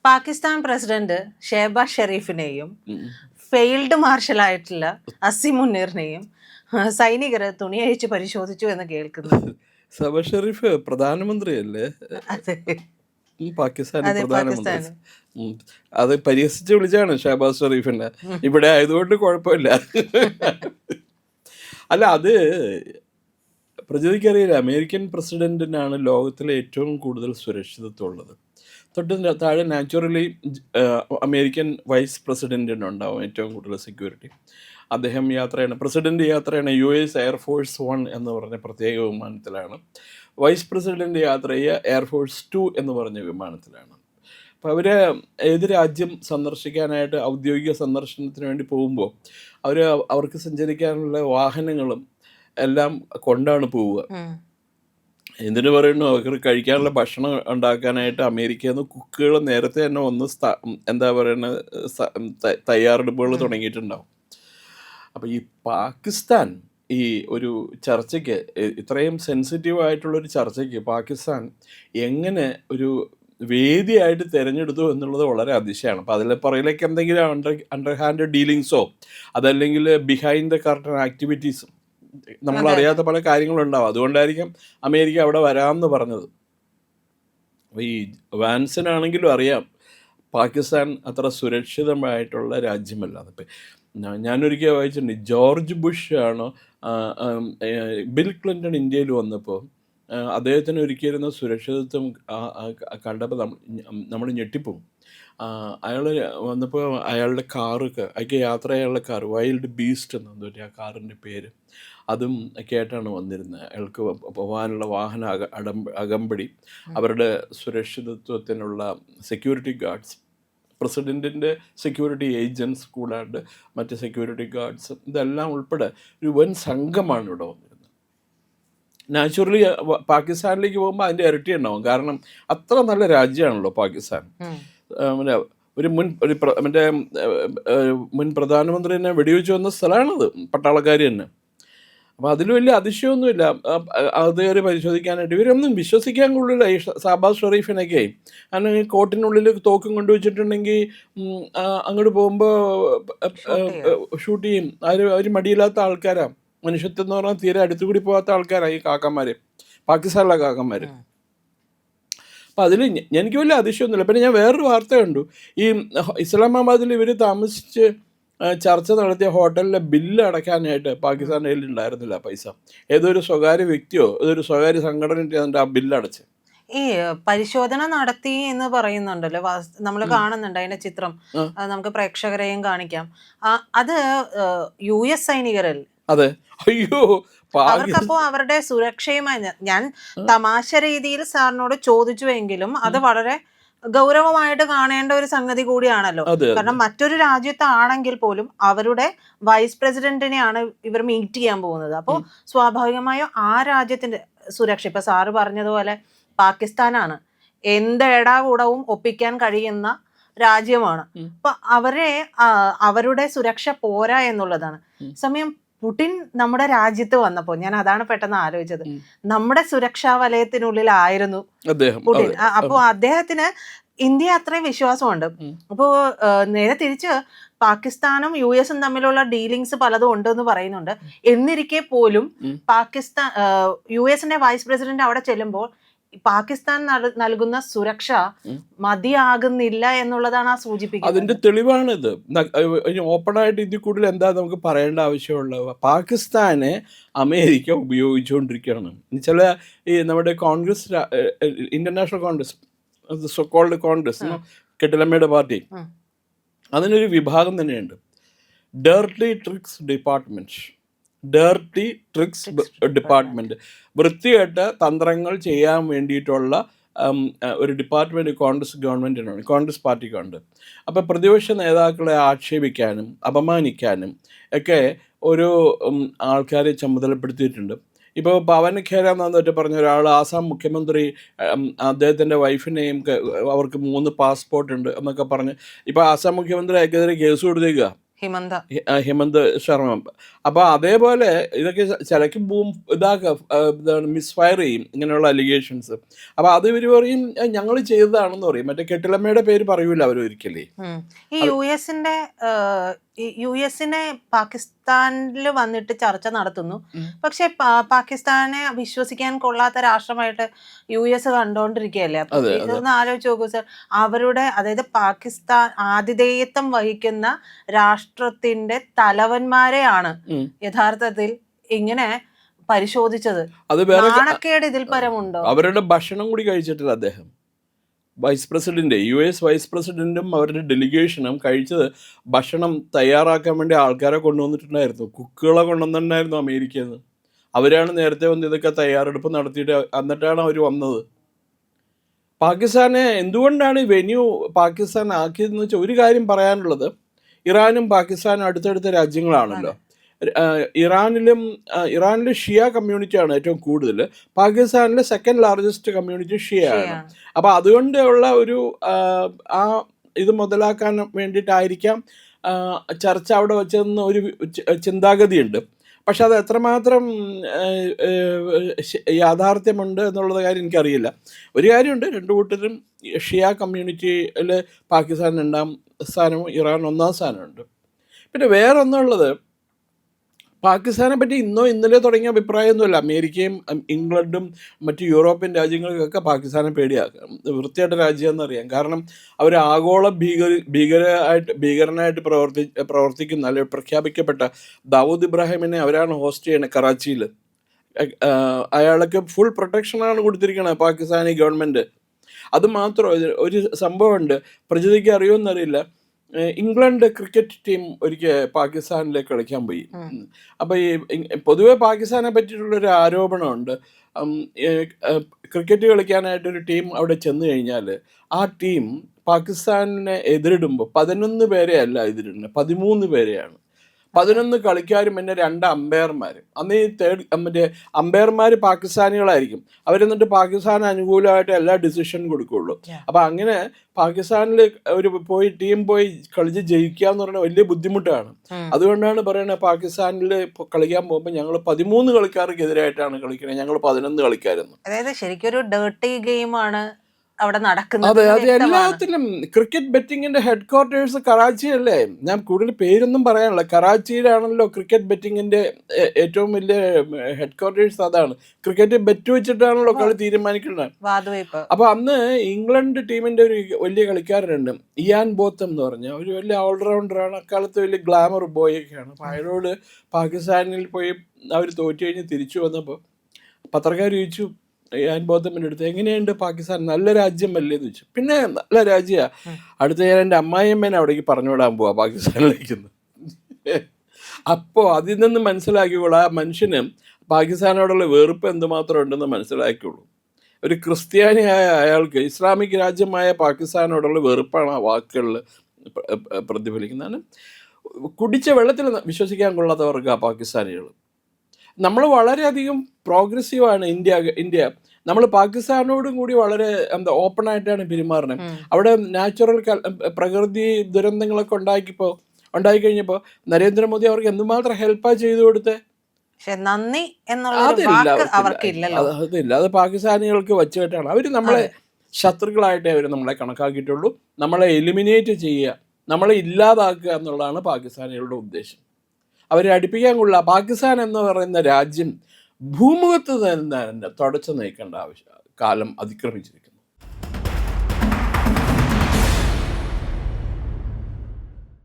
Pakistan president Shehbaz ഷെരീഫിനെയും failed മാർഷലായിട്ടുള്ള Asim മുനീറിനെയും സൈനികർ തുണിയഴിച്ച് പരിശോധിച്ചു എന്ന് കേൾക്കുന്നു. ഷെഹബാസ് ഷെരീഫ് പ്രധാനമന്ത്രിയല്ലേ? അതെ, പാകിസ്ഥാനി അതെ, പ്രധാനമന്ത്രി. പാകിസ്ഥാന്. അത് പരിഹസിച്ച് വിളിച്ചാണ് ഷഹബാസ് ഷെരീഫിനെ. ഇവിടെ ആയതുകൊണ്ട് കുഴപ്പമില്ല. അല്ല, അത് പ്രജയ്ക്കറിയില്ല, അമേരിക്കൻ പ്രസിഡന്റിനാണ് ലോകത്തിലെ ഏറ്റവും കൂടുതൽ സുരക്ഷിതത്വം ഉള്ളത്. തൊട്ട് താഴെ നാച്ചുറലി അമേരിക്കൻ വൈസ് പ്രസിഡന്റിനുണ്ടാവും ഏറ്റവും കൂടുതൽ സെക്യൂരിറ്റി. അദ്ദേഹം യാത്രയാണ്, പ്രസിഡന്റ് യാത്രയാണ് US എയർഫോഴ്സ് 1 എന്ന് പറഞ്ഞ പ്രത്യേക വിമാനത്തിലാണ്. വൈസ് പ്രസിഡന്റ് യാത്ര ചെയ്യുക എയർഫോഴ്സ് 2 എന്ന് പറഞ്ഞ വിമാനത്തിലാണ്. അപ്പോൾ അവർ ഏത് രാജ്യം സന്ദർശിക്കാനായിട്ട് ഔദ്യോഗിക സന്ദർശനത്തിന് വേണ്ടി പോകുമ്പോൾ അവർക്ക് സഞ്ചരിക്കാനുള്ള വാഹനങ്ങളും എല്ലാം കൊണ്ടാണ് പോവുക. എന്തിനു പറയുന്നു, അവർക്ക് കഴിക്കാനുള്ള ഭക്ഷണം ഉണ്ടാക്കാനായിട്ട് അമേരിക്കയിൽ നിന്ന് കുക്കുകൾ നേരത്തെ തന്നെ ഒന്ന് എന്താ പറയുന്നത് തയ്യാറെടുപ്പുകൾ തുടങ്ങിയിട്ടുണ്ടാവും. അപ്പോൾ ഈ പാകിസ്ഥാൻ ഈ ഒരു ചർച്ചയ്ക്ക്, ഇത്രയും സെൻസിറ്റീവ് ആയിട്ടുള്ളൊരു ചർച്ചയ്ക്ക് പാകിസ്ഥാൻ എങ്ങനെ ഒരു വേദിയായിട്ട് തിരഞ്ഞെടുത്തു എന്നുള്ളത് വളരെ അതിശയമാണ്. അപ്പോൾ അതിൽ പുറകിലേക്ക് എന്തെങ്കിലും അണ്ടർഹാൻഡ് ഡീലിങ്സോ അതല്ലെങ്കിൽ ബിഹൈൻഡ് ദ കർട്ടൻ ആക്ടിവിറ്റീസും നമ്മളറിയാത്ത പല കാര്യങ്ങളുണ്ടാവും. അതുകൊണ്ടായിരിക്കും അമേരിക്ക അവിടെ വരാമെന്ന് പറഞ്ഞത്. അപ്പോൾ ഈ വാൻസിനാണെങ്കിലും അറിയാം പാകിസ്ഥാൻ അത്ര സുരക്ഷിതമായിട്ടുള്ള രാജ്യമല്ല. അതിപ്പോൾ ഞാനൊരിക്കൽ വായിച്ചിട്ടുണ്ട്, ജോർജ് ബുഷ് ആണോ ബിൽ ക്ലിൻ്റൺ ഇന്ത്യയിൽ വന്നപ്പോൾ അദ്ദേഹത്തിന് ഒരുക്കിയിരുന്ന സുരക്ഷിതത്വം കണ്ടപ്പോൾ നമ്മൾ ഞെട്ടിപ്പോവും. അയാൾ വന്നപ്പോൾ അയാളുടെ അയാൾക്ക് യാത്ര ചെയ്യാനുള്ള കാർ വൈൽഡ് ബീസ്റ്റ് എന്നു ആ കാറിൻ്റെ പേര്, അതും കേട്ടാണ് വന്നിരുന്നത്. അയാൾക്ക് പോകാനുള്ള വാഹന അകമ്പടി, അവരുടെ സുരക്ഷിതത്വത്തിനുള്ള സെക്യൂരിറ്റി ഗാർഡ്സ്, പ്രസിഡൻറ്റിൻ്റെ സെക്യൂരിറ്റി ഏജൻറ്റ്സ് കൂടാണ്ട് മറ്റ് സെക്യൂരിറ്റി ഗാർഡ്സ്, ഇതെല്ലാം ഉൾപ്പെടെ ഒരു വൻ സംഘമാണ് ഇവിടെ വന്നിരുന്നത്. നാച്ചുറലി പാകിസ്ഥാനിലേക്ക് പോകുമ്പോൾ അതിൻ്റെ ഇരട്ടി ഉണ്ടാവും. കാരണം അത്ര നല്ല രാജ്യമാണല്ലോ പാകിസ്ഥാൻ. മുൻ പ്രധാനമന്ത്രി തന്നെ വെടിവെച്ച് വന്ന സ്ഥലമാണത്, പട്ടാളക്കാർ തന്നെ. അപ്പോൾ അതിൽ വലിയ അതിശയമൊന്നുമില്ല. അത് കയറി പരിശോധിക്കാനായിട്ട് ഇവരൊന്നും വിശ്വസിക്കാൻ കൊള്ളില്ല ഈ ഷഹബാസ് ഷെരീഫിനൊക്കെ. കാരണം ഈ കോട്ടിനുള്ളിൽ തോക്കും കൊണ്ടുവച്ചിട്ടുണ്ടെങ്കിൽ അങ്ങോട്ട് പോകുമ്പോൾ ഷൂട്ട് ചെയ്യും. അവർ മടിയില്ലാത്ത ആൾക്കാരാണ്. മനുഷ്യത്വം എന്ന് പറഞ്ഞാൽ തീരെ അടുത്തുകൂടി പോകാത്ത ആൾക്കാരാണ് ഈ കാക്കന്മാർ, പാകിസ്ഥാനിലെ കാക്കന്മാർ. അപ്പം അതിൽ എനിക്ക് വലിയ അതിശയമൊന്നുമില്ല. പിന്നെ ഞാൻ വേറൊരു വാർത്ത കണ്ടു, ഈ ഇസ്ലാമാബാദിൽ ഇവർ താമസിച്ച് ചർച്ച നടത്തിയ ഹോട്ടലിലെ ബില്ല് അടയ്ക്കാനായിട്ട് പാകിസ്ഥാൻ്റെ കയ്യിൽ ഉണ്ടായിരുന്നില്ല പൈസ. ഏതൊരു സ്വകാര്യ വ്യക്തിയോ ഏതൊരു സ്വകാര്യ സംഘടനയുടെ അതിൻ്റെ ആ ബില്ല് അടച്ച്. ഈ പരിശോധന നടത്തി എന്ന് പറയുന്നുണ്ടല്ലോ, നമ്മൾ കാണുന്നുണ്ട് അതിന്റെ ചിത്രം, നമുക്ക് പ്രേക്ഷകരെയും കാണിക്കാം. അത് US സൈനികരല്ലേ? അതെ. അയ്യോ, അവർക്കപ്പോ അവരുടെ സുരക്ഷയുമായി ഞാൻ തമാശ രീതിയിൽ സാറിനോട് ചോദിച്ചുവെങ്കിലും അത് വളരെ ഗൗരവമായിട്ട് കാണേണ്ട ഒരു സംഗതി കൂടിയാണല്ലോ. കാരണം മറ്റൊരു രാജ്യത്താണെങ്കിൽ പോലും അവരുടെ വൈസ് പ്രസിഡന്റിനെയാണ് ഇവർ മീറ്റ് ചെയ്യാൻ പോകുന്നത്. അപ്പോൾ സ്വാഭാവികമായും ആ രാജ്യത്തിന്റെ സുരക്ഷ, ഇപ്പൊ സാറ് പറഞ്ഞതുപോലെ പാകിസ്ഥാനാണ്, എന്ത് ഏടാകൂടവും ഒപ്പിക്കാൻ കഴിയുന്ന രാജ്യമാണ്. അപ്പൊ അവരുടെ സുരക്ഷ പോരാ എന്നുള്ളതാണ്. സമയം പുടിൻ നമ്മുടെ രാജ്യത്ത് വന്നപ്പോ ഞാൻ അതാണ് പെട്ടെന്ന് ആലോചിച്ചത്, നമ്മുടെ സുരക്ഷാ വലയത്തിനുള്ളിലായിരുന്നു പുടിൻ. അപ്പോ അദ്ദേഹത്തിന് ഇന്ത്യ അത്രയും വിശ്വാസമുണ്ട്. അപ്പോ നേരെ തിരിച്ച് പാകിസ്ഥാനും US തമ്മിലുള്ള ഡീലിങ്സ് പലതും ഉണ്ടെന്ന് പറയുന്നുണ്ട്. എന്നിരിക്കെ പോലും US വൈസ് പ്രസിഡന്റ് അവിടെ ചെല്ലുമ്പോൾ പാകിസ്ഥാൻ നൽകുന്ന സുരക്ഷ മതിയാകുന്നില്ല എന്നുള്ളതാണ് ആ സൂചിപ്പിക്കുന്നത്. അതിന്റെ തെളിവാണിത്. ഓപ്പണായിട്ട് ഇതിൽ കൂടുതൽ എന്താ നമുക്ക് പറയേണ്ട ആവശ്യമുള്ളത്? പാകിസ്ഥാനെ അമേരിക്ക ഉപയോഗിച്ചുകൊണ്ടിരിക്കുകയാണ്. ചില ഈ നമ്മുടെ കോൺഗ്രസ്, ഇന്റർനാഷണൽ കോൺഗ്രസ്, സോക്കോൾഡ് കോൺഗ്രസ്, കെട്ടിലമ്മയുടെ പാർട്ടി, അതിനൊരു വിഭാഗം തന്നെയുണ്ട്, ഡേർട്ടി ട്രിക്സ് ഡിപ്പാർട്ട്മെന്റ്. വൃത്തികെട്ട തന്ത്രങ്ങൾ ചെയ്യാൻ വേണ്ടിയിട്ടുള്ള ഒരു ഡിപ്പാർട്ട്മെൻറ്റ് കോൺഗ്രസ് ഗവൺമെൻറ്റിനാണ്, കോൺഗ്രസ് പാർട്ടിക്കുണ്ട്. അപ്പോൾ പ്രതിപക്ഷ നേതാക്കളെ ആക്ഷേപിക്കാനും അപമാനിക്കാനും ഒക്കെ ഓരോ ആൾക്കാരെ ചുമതലപ്പെടുത്തിയിട്ടുണ്ട്. ഇപ്പോൾ പവൻ ഖേര എന്നിട്ട് പറഞ്ഞ ഒരാൾ, ആസാം മുഖ്യമന്ത്രി, അദ്ദേഹത്തിൻ്റെ വൈഫിനെയും അവർക്ക് 3 പാസ്പോർട്ട് ഉണ്ട് എന്നൊക്കെ പറഞ്ഞ് ഇപ്പോൾ ആസാം മുഖ്യമന്ത്രി അയക്കെതിരെ കേസ് കൊടുത്തേക്കുക. ഹിമന്ത് ശർമ്മ. അപ്പോൾ അതേപോലെ ഇതൊക്കെ ചിലക്ക് ഇതാണ് മിസ്ഫയർ ചെയ്യും ഇങ്ങനെയുള്ള അലിഗേഷൻസ്. അപ്പോൾ അത് ഇവർ പറയും ഞങ്ങൾ ചെയ്തതാണെന്ന് പറയും. മറ്റേ കെട്ടിലമ്മയുടെ പേര് പറയൂല അവർ ഒരിക്കലേ. ഈ യു എസിനെ പാകിസ്ഥാനിൽ വന്നിട്ട് ചർച്ച നടത്തുന്നു, പക്ഷെ പാകിസ്ഥാനെ വിശ്വസിക്കാൻ കൊള്ളാത്ത രാഷ്ട്രമായിട്ട് യു എസ് കണ്ടുകൊണ്ടിരിക്കുകയല്ലേ. അപ്പൊ ഇതൊന്ന് ആലോചിച്ച് നോക്കൂ സർ, അവരുടെ അതായത് പാകിസ്ഥാൻ ആതിഥേയത്വം വഹിക്കുന്ന രാഷ്ട്രത്തിന്റെ തലവന്മാരെയാണ് യഥാർത്ഥത്തിൽ ഇങ്ങനെ പരിശോധിച്ചത്. നാണക്കേട് ഇതിൽ പരമുണ്ടോ? അവരുടെ ഭക്ഷണം കൂടി കഴിച്ചിട്ടില്ല അദ്ദേഹം. വൈസ് പ്രസിഡന്റ്, US വൈസ് പ്രസിഡന്റും അവരുടെ ഡെലിഗേഷനും കഴിച്ചത് ഭക്ഷണം തയ്യാറാക്കാൻ വേണ്ടി ആൾക്കാരെ കൊണ്ടുവന്നിട്ടുണ്ടായിരുന്നു. കുക്കുകളെ കൊണ്ടുവന്നിട്ടുണ്ടായിരുന്നു അമേരിക്കയിൽ നിന്ന്. അവരാണ് നേരത്തെ വന്ന് ഇതൊക്കെ തയ്യാറെടുപ്പ് നടത്തിയിട്ട് എന്നിട്ടാണ് അവർ വന്നത്. പാകിസ്ഥാനെ എന്തുകൊണ്ടാണ് വെന്യൂ പാകിസ്ഥാൻ ആക്കിയതെന്ന് വെച്ചാൽ ഒരു കാര്യം പറയാനുള്ളത്, ഇറാനും പാകിസ്ഥാനും അടുത്തടുത്ത രാജ്യങ്ങളാണല്ലോ. ഇറാനിൽ ഷിയ കമ്മ്യൂണിറ്റിയാണ് ഏറ്റവും കൂടുതൽ. പാകിസ്ഥാനിലെ സെക്കൻഡ് ലാർജസ്റ്റ് കമ്മ്യൂണിറ്റി ഷിയയാണ്. അപ്പോൾ അതുകൊണ്ടുള്ള ഒരു ഇത് മുതലാക്കാൻ വേണ്ടിയിട്ടായിരിക്കാം ചർച്ച അവിടെ വെച്ചതെന്ന് ഒരു ചിന്താഗതിയുണ്ട്. പക്ഷെ അത് എത്രമാത്രം യാഥാർത്ഥ്യമുണ്ട് എന്നുള്ളത് കാര്യം എനിക്കറിയില്ല. ഒരു കാര്യമുണ്ട്, രണ്ടു കൂട്ടരും ഷിയ കമ്മ്യൂണിറ്റിയിൽ പാകിസ്ഥാൻ 2ാം സ്ഥാനവും ഇറാൻ 1ാം സ്ഥാനമുണ്ട്. പിന്നെ വേറൊന്നുള്ളത്, പാകിസ്ഥാനെ പറ്റി ഇന്നോ ഇന്നലെ തുടങ്ങിയ അഭിപ്രായമൊന്നുമില്ല. അമേരിക്കയും ഇംഗ്ലണ്ടും മറ്റ് യൂറോപ്യൻ രാജ്യങ്ങൾക്കൊക്കെ പാകിസ്ഥാനെ പേടിയാക്കാം, വൃത്തിയായിട്ട രാജ്യം എന്നറിയാം. കാരണം അവർ ആഗോള ഭീകരനായിട്ട് പ്രവർത്തിക്കുന്ന അല്ലെങ്കിൽ പ്രഖ്യാപിക്കപ്പെട്ട ദാവൂദ് ഇബ്രാഹിമിനെ അവരാണ് ഹോസ്റ്റ് ചെയ്യുന്നത് കറാച്ചിയിൽ. അയാൾക്ക് ഫുൾ പ്രൊട്ടക്ഷനാണ് കൊടുത്തിരിക്കുന്നത് പാകിസ്ഥാനി ഗവൺമെൻറ്. അതുമാത്രം ഒരു സംഭവമുണ്ട്, പ്രജതിക്ക് അറിയുമെന്നറിയില്ല. ഇംഗ്ലണ്ട് ക്രിക്കറ്റ് ടീം ഒരിക്കൽ പാകിസ്ഥാനിലേക്ക് കളിക്കാൻ പോയി. അപ്പോൾ ഈ പൊതുവെ പാകിസ്ഥാനെ പറ്റിയിട്ടുള്ളൊരു ആരോപണമുണ്ട്, ക്രിക്കറ്റ് കളിക്കാനായിട്ടൊരു ടീം അവിടെ ചെന്ന് കഴിഞ്ഞാൽ ആ ടീം പാകിസ്ഥാനിനെ എതിരിടുമ്പോൾ 11 പേരെ അല്ല എതിരിടുന്നത്, 13 പേരെയാണ്. 11 കളിക്കാരും പിന്നെ 2 അമ്പയർമാർ. അന്ന് ഈ മറ്റേ അമ്പയർമാർ പാകിസ്ഥാനികളായിരിക്കും. അവരെന്നിട്ട് പാകിസ്ഥാന് അനുകൂലമായിട്ട് എല്ലാ ഡിസിഷൻ കൊടുക്കുകയുള്ളൂ. അപ്പം അങ്ങനെ പാകിസ്ഥാനിൽ ഒരു ടീം പോയി കളിച്ച് ജയിക്കുക എന്ന് പറഞ്ഞാൽ വലിയ ബുദ്ധിമുട്ടാണ്. അതുകൊണ്ടാണ് പറയുന്നത് പാകിസ്ഥാനിൽ കളിക്കാൻ പോകുമ്പോൾ ഞങ്ങൾ 13 കളിക്കാർക്കെതിരായിട്ടാണ് കളിക്കുന്നത്, ഞങ്ങൾ 11 കളിക്കാരെന്ന്. അതായത് ശരിക്കും ഒരു ഡേർട്ടി ഗെയിമാണ് അവിടെ നടക്കുന്നത്. അതെ, അത് എല്ലാത്തിലും. ക്രിക്കറ്റ് ബെറ്റിങ്ങിന്റെ ഹെഡ് ക്വാർട്ടേഴ്സ് കറാച്ചി അല്ലേ? ഞാൻ കൂടുതൽ പേരൊന്നും പറയാനില്ല, കറാച്ചിയിലാണല്ലോ ക്രിക്കറ്റ് ബെറ്റിങ്ങിന്റെ ഏറ്റവും വലിയ ഹെഡ് ക്വാർട്ടേഴ്സ്. അതാണ് ക്രിക്കറ്റ് ബെറ്റ് വെച്ചിട്ടാണല്ലോ കളി തീരുമാനിക്കുന്നത്. അപ്പൊ അന്ന് ഇംഗ്ലണ്ട് ടീമിന്റെ ഒരു വലിയ കളിക്കാരനുണ്ട്, ഇയാൻ ബോത്തം എന്ന് പറഞ്ഞ ഒരു വലിയ ഓൾറൗണ്ടറാണ്. അക്കാലത്ത് വലിയ ഗ്ലാമർ ബോയൊക്കെയാണ്. അപ്പൊ അയാളോട് പാകിസ്ഥാനിൽ പോയി അവർ തോറ്റു കഴിഞ്ഞ് തിരിച്ചു വന്നപ്പോൾ പത്രക്കാർ ചോദിച്ചു ഇയാൻ ബോത്തമിൻ്റെ അടുത്ത്, എങ്ങനെയുണ്ട് പാകിസ്ഥാൻ, നല്ല രാജ്യമല്ലേ എന്ന് ചോദിച്ചു. പിന്നെ നല്ല രാജ്യമാണ്, അടുത്ത ഞാൻ എൻ്റെ അമ്മായിയമ്മേനെ അവിടേക്ക് പറഞ്ഞു വിടാൻ പോവാ പാകിസ്ഥാനിലേക്ക്. അപ്പോൾ അതിൽ നിന്ന് മനസ്സിലാക്കിക്കോളൂ ആ മനുഷ്യന് പാകിസ്ഥാനോടുള്ള വെറുപ്പ് എന്തുമാത്രം ഉണ്ടെന്ന് മനസ്സിലാക്കിയുള്ളൂ. ഒരു ക്രിസ്ത്യാനിയായ അയാൾക്ക് ഇസ്ലാമിക് രാജ്യമായ പാകിസ്ഥാനോടുള്ള വെറുപ്പാണ് ആ വാക്കുകളിൽ പ്രതിഫലിക്കുന്നത്. കുടിച്ച വെള്ളത്തിൽ വിശ്വസിക്കാൻ കൊള്ളാത്തവർക്ക് ആ പാകിസ്ഥാനികൾ. നമ്മൾ വളരെയധികം പ്രോഗ്രസീവാണ് ഇന്ത്യ. നമ്മൾ പാകിസ്ഥാനോടും കൂടി വളരെ ഓപ്പണായിട്ടാണ് പെരുമാറുന്നത്. അവിടെ നാച്ചുറൽ പ്രകൃതി ദുരന്തങ്ങളൊക്കെ ഉണ്ടായിക്കഴിഞ്ഞപ്പോൾ നരേന്ദ്രമോദി അവർക്ക് എന്തുമാത്രം ഹെൽപ്പാണ് ചെയ്തു കൊടുത്തത്. അതില്ല, അത് പാകിസ്ഥാനികൾക്ക് വച്ചുകെട്ടാണ്. അവർ നമ്മളെ ശത്രുക്കളായിട്ടേ അവർ നമ്മളെ കണക്കാക്കിയിട്ടുള്ളൂ. നമ്മളെ എലിമിനേറ്റ് ചെയ്യുക, നമ്മളെ ഇല്ലാതാക്കുക എന്നുള്ളതാണ് പാകിസ്ഥാനികളുടെ ഉദ്ദേശം. അവരെ അടുപ്പിക്കാൻ കൊള്ളില്ല. പാകിസ്ഥാൻ എന്ന് പറയുന്ന രാജ്യം ഭൂമുഖത്ത് തന്നെ തുടച്ചു നീക്കേണ്ട കാലം അതിക്രമിച്ചിരിക്കും.